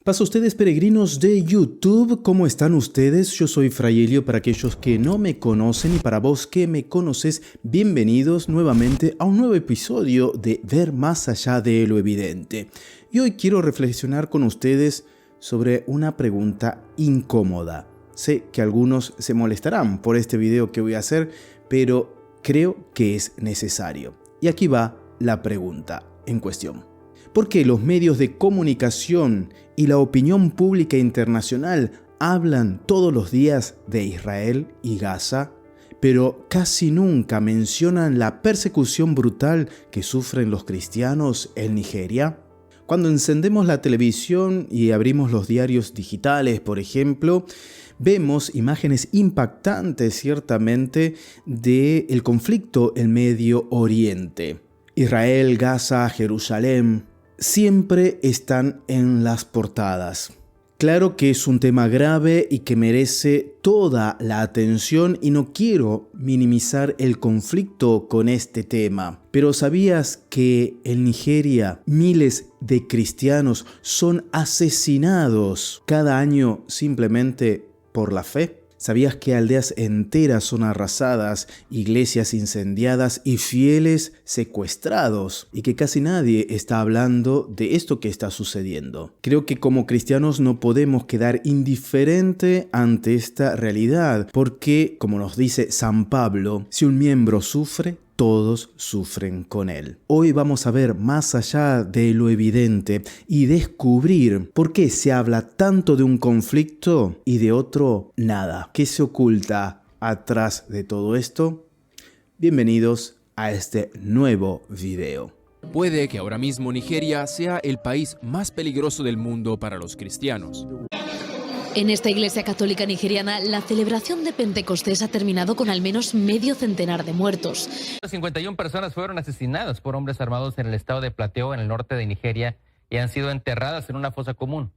Pasa ustedes peregrinos de YouTube, ¿cómo están ustedes? Yo soy Fray Elio para aquellos que no me conocen y para vos que me conoces, bienvenidos nuevamente a un nuevo episodio de Ver Más Allá de lo Evidente. Y hoy quiero reflexionar con ustedes sobre una pregunta incómoda. Sé que algunos se molestarán por este video que voy a hacer, pero creo que es necesario. Y aquí va la pregunta en cuestión. ¿Por qué los medios de comunicación y la opinión pública internacional hablan todos los días de Israel y Gaza, pero casi nunca mencionan la persecución brutal que sufren los cristianos en Nigeria? Cuando encendemos la televisión y abrimos los diarios digitales, por ejemplo, vemos imágenes impactantes ciertamente del conflicto en Medio Oriente. Israel, Gaza, Jerusalén siempre están en las portadas. Claro que es un tema grave y que merece toda la atención y no quiero minimizar el conflicto con este tema. Pero ¿sabías que en Nigeria miles de cristianos son asesinados cada año simplemente por la fe? ¿Sabías que aldeas enteras son arrasadas, iglesias incendiadas y fieles secuestrados? Y que casi nadie está hablando de esto que está sucediendo. Creo que como cristianos no podemos quedar indiferente ante esta realidad, porque, como nos dice San Pablo, si un miembro sufre, todos sufren con él. Hoy vamos a ver más allá de lo evidente y descubrir por qué se habla tanto de un conflicto y de otro nada. ¿Qué se oculta atrás de todo esto? Bienvenidos a este nuevo video. Puede que ahora mismo Nigeria sea el país más peligroso del mundo para los cristianos. En esta iglesia católica nigeriana, la celebración de Pentecostés ha terminado con al menos medio centenar de muertos. 51 personas fueron asesinadas por hombres armados en el estado de Plateau, en el norte de Nigeria, y han sido enterradas en una fosa común.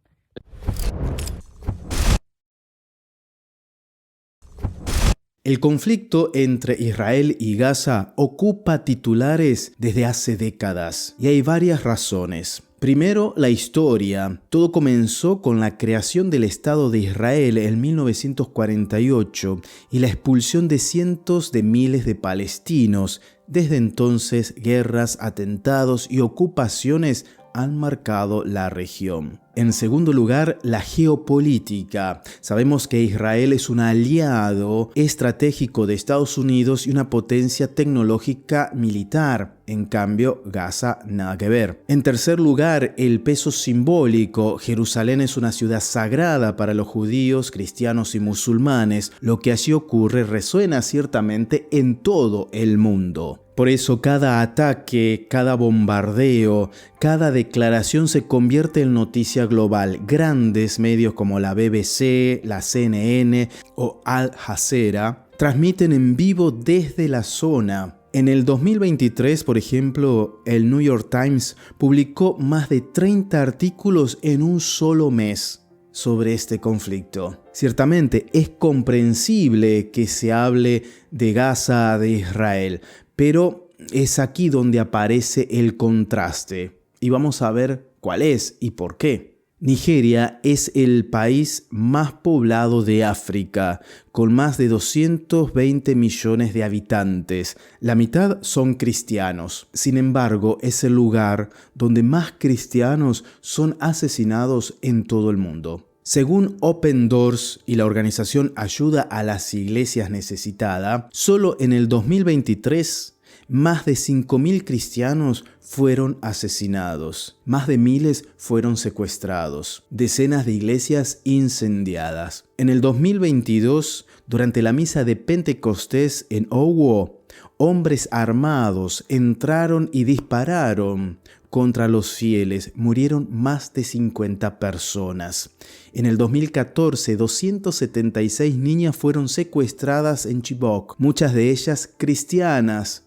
El conflicto entre Israel y Gaza ocupa titulares desde hace décadas y hay varias razones. Primero, la historia. Todo comenzó con la creación del Estado de Israel en 1948 y la expulsión de cientos de miles de palestinos. Desde entonces, guerras, atentados y ocupaciones han marcado la región. En segundo lugar, la geopolítica. Sabemos que Israel es un aliado estratégico de Estados Unidos y una potencia tecnológica militar. En cambio, Gaza nada que ver. En tercer lugar, el peso simbólico. Jerusalén es una ciudad sagrada para los judíos, cristianos y musulmanes. Lo que allí ocurre resuena ciertamente en todo el mundo. Por eso cada ataque, cada bombardeo, cada declaración se convierte en noticia global. Grandes medios como la BBC, la CNN o Al Jazeera transmiten en vivo desde la zona. En el 2023, por ejemplo, el New York Times publicó más de 30 artículos en un solo mes sobre este conflicto. Ciertamente es comprensible que se hable de Gaza, de Israel, pero es aquí donde aparece el contraste y vamos a ver cuál es y por qué. Nigeria es el país más poblado de África, con más de 220 millones de habitantes. La mitad son cristianos. Sin embargo, es el lugar donde más cristianos son asesinados en todo el mundo. Según Open Doors y la organización Ayuda a las Iglesias Necesitadas, solo en el 2023 más de 5.000 cristianos fueron asesinados, más de miles fueron secuestrados, decenas de iglesias incendiadas. En el 2022, durante la misa de Pentecostés en Owo, hombres armados entraron y dispararon contra los fieles. Murieron más de 50 personas. En el 2014, 276 niñas fueron secuestradas en Chibok, muchas de ellas cristianas.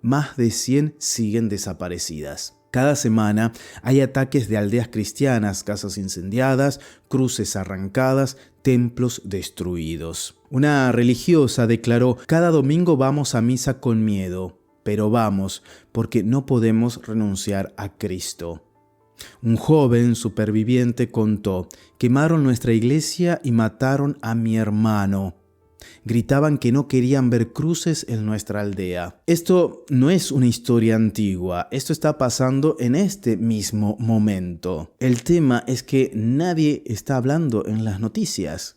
Más de 100 siguen desaparecidas. Cada semana hay ataques de aldeas cristianas, casas incendiadas, cruces arrancadas, templos destruidos. Una religiosa declaró: "Cada domingo vamos a misa con miedo, pero vamos porque no podemos renunciar a Cristo". Un joven superviviente contó: quemaron nuestra iglesia y mataron a mi hermano. Gritaban que no querían ver cruces en nuestra aldea. Esto no es una historia antigua, esto está pasando en este mismo momento. El tema es que nadie está hablando en las noticias.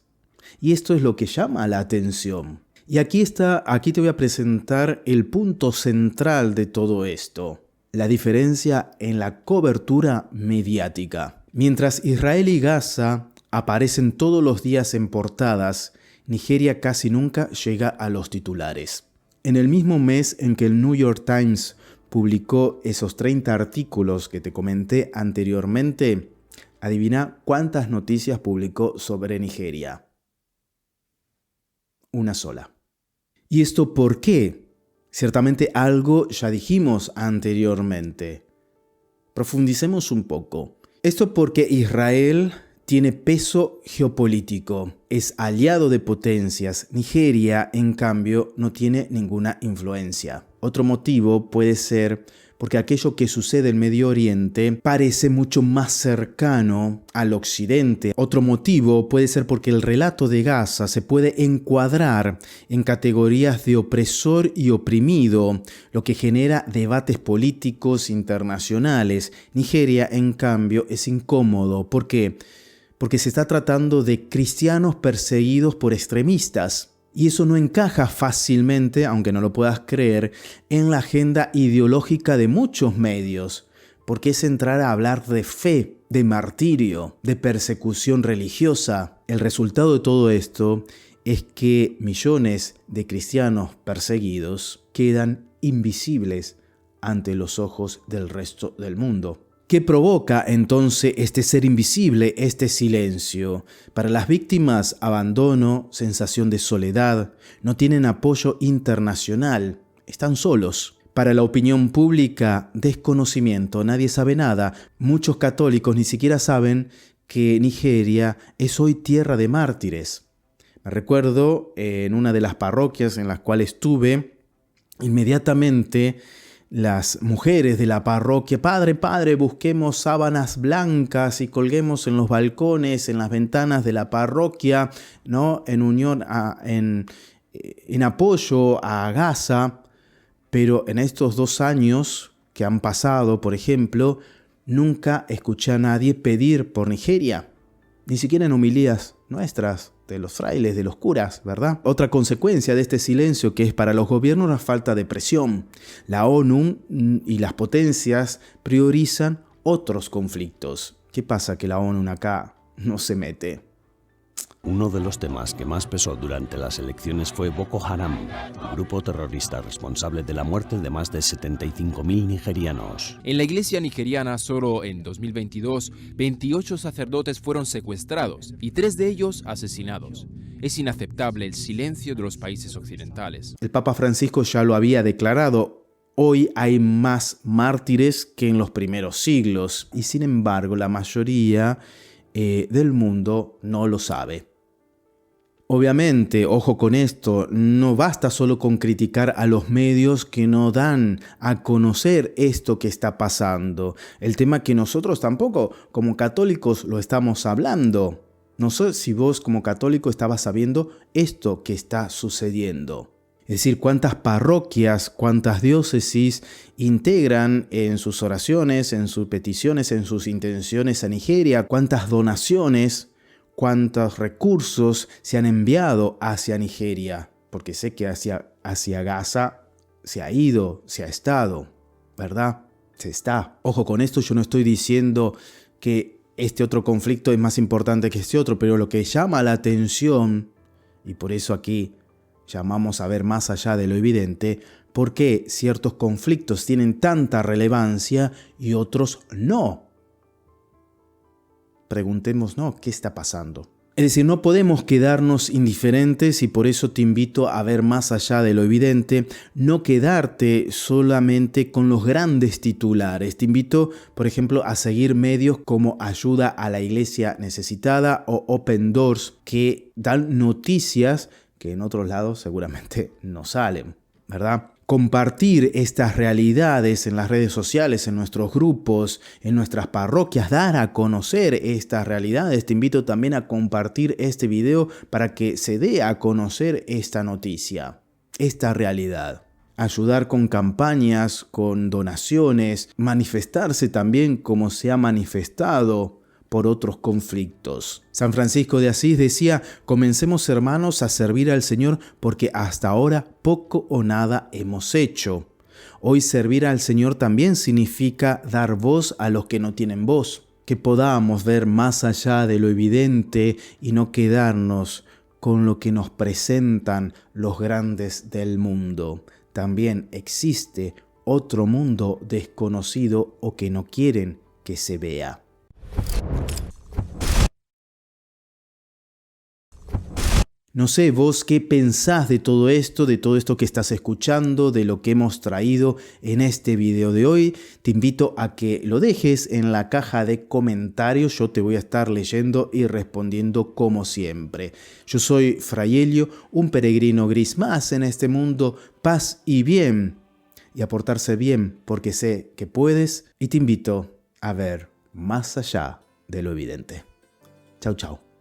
Y esto es lo que llama la atención. Y aquí te voy a presentar el punto central de todo esto. La diferencia en la cobertura mediática. Mientras Israel y Gaza aparecen todos los días en portadas, Nigeria casi nunca llega a los titulares. En el mismo mes en que el New York Times publicó esos 30 artículos que te comenté anteriormente, adivina cuántas noticias publicó sobre Nigeria. Una sola. ¿Y esto por qué? Ciertamente algo ya dijimos anteriormente. Profundicemos un poco. Esto porque Israel tiene peso geopolítico, es aliado de potencias. Nigeria, en cambio, no tiene ninguna influencia. Otro motivo puede ser porque aquello que sucede en Medio Oriente parece mucho más cercano al Occidente. Otro motivo puede ser porque el relato de Gaza se puede encuadrar en categorías de opresor y oprimido, lo que genera debates políticos internacionales. Nigeria, en cambio, es incómodo. ¿Por qué? Porque se está tratando de cristianos perseguidos por extremistas. Y eso no encaja fácilmente, aunque no lo puedas creer, en la agenda ideológica de muchos medios, porque es entrar a hablar de fe, de martirio, de persecución religiosa. El resultado de todo esto es que millones de cristianos perseguidos quedan invisibles ante los ojos del resto del mundo. ¿Qué provoca entonces este ser invisible, este silencio? Para las víctimas, abandono, sensación de soledad, no tienen apoyo internacional, están solos. Para la opinión pública, desconocimiento, nadie sabe nada. Muchos católicos ni siquiera saben que Nigeria es hoy tierra de mártires. Me recuerdo en una de las parroquias en las cuales estuve, inmediatamente las mujeres de la parroquia: padre, busquemos sábanas blancas y colguemos en los balcones, en las ventanas de la parroquia, ¿no? En apoyo a Gaza. Pero en estos 2 años que han pasado, por ejemplo, nunca escuché a nadie pedir por Nigeria, ni siquiera en homilías nuestras, de los frailes, de los curas, ¿verdad? Otra consecuencia de este silencio, que es para los gobiernos la falta de presión. La ONU y las potencias priorizan otros conflictos. ¿Qué pasa que la ONU acá no se mete? Uno de los temas que más pesó durante las elecciones fue Boko Haram, un grupo terrorista responsable de la muerte de más de 75.000 nigerianos. En la iglesia nigeriana, solo en 2022, 28 sacerdotes fueron secuestrados y 3 de ellos asesinados. Es inaceptable el silencio de los países occidentales. El Papa Francisco ya lo había declarado. Hoy hay más mártires que en los primeros siglos, y sin embargo la mayoría del mundo no lo sabe. Obviamente, ojo con esto, no basta solo con criticar a los medios que no dan a conocer esto que está pasando. El tema que nosotros tampoco, como católicos, lo estamos hablando. No sé si vos como católico estabas sabiendo esto que está sucediendo. Es decir, cuántas parroquias, cuántas diócesis integran en sus oraciones, en sus peticiones, en sus intenciones a Nigeria, cuántas donaciones, cuántos recursos se han enviado hacia Nigeria, porque sé que hacia Gaza se ha ido, se ha estado, ¿verdad? Se está. Ojo con esto, yo no estoy diciendo que este otro conflicto es más importante que este otro, pero lo que llama la atención, y por eso aquí llamamos a ver más allá de lo evidente, por qué ciertos conflictos tienen tanta relevancia y otros no. Preguntémonos, ¿qué está pasando? Es decir, no podemos quedarnos indiferentes, y por eso te invito a ver más allá de lo evidente, no quedarte solamente con los grandes titulares. Te invito, por ejemplo, a seguir medios como Ayuda a la Iglesia Necesitada o Open Doors, que dan noticias que en otros lados seguramente no salen, ¿verdad? Compartir estas realidades en las redes sociales, en nuestros grupos, en nuestras parroquias, dar a conocer estas realidades. Te invito también a compartir este video para que se dé a conocer esta noticia, esta realidad. Ayudar con campañas, con donaciones, manifestarse también como se ha manifestado por otros conflictos. San Francisco de Asís decía: comencemos, hermanos, a servir al Señor, porque hasta ahora poco o nada hemos hecho. Hoy servir al Señor también significa dar voz a los que no tienen voz, que podamos ver más allá de lo evidente y no quedarnos con lo que nos presentan los grandes del mundo. También existe otro mundo desconocido o que no quieren que se vea. No sé vos qué pensás de todo esto que estás escuchando, de lo que hemos traído en este video de hoy. Te invito a que lo dejes en la caja de comentarios. Yo te voy a estar leyendo y respondiendo como siempre. Yo soy Fray Helio, un peregrino gris más en este mundo. Paz y bien. Y a portarse bien, porque sé que puedes. Y te invito a ver más allá de lo evidente. Chau, chau.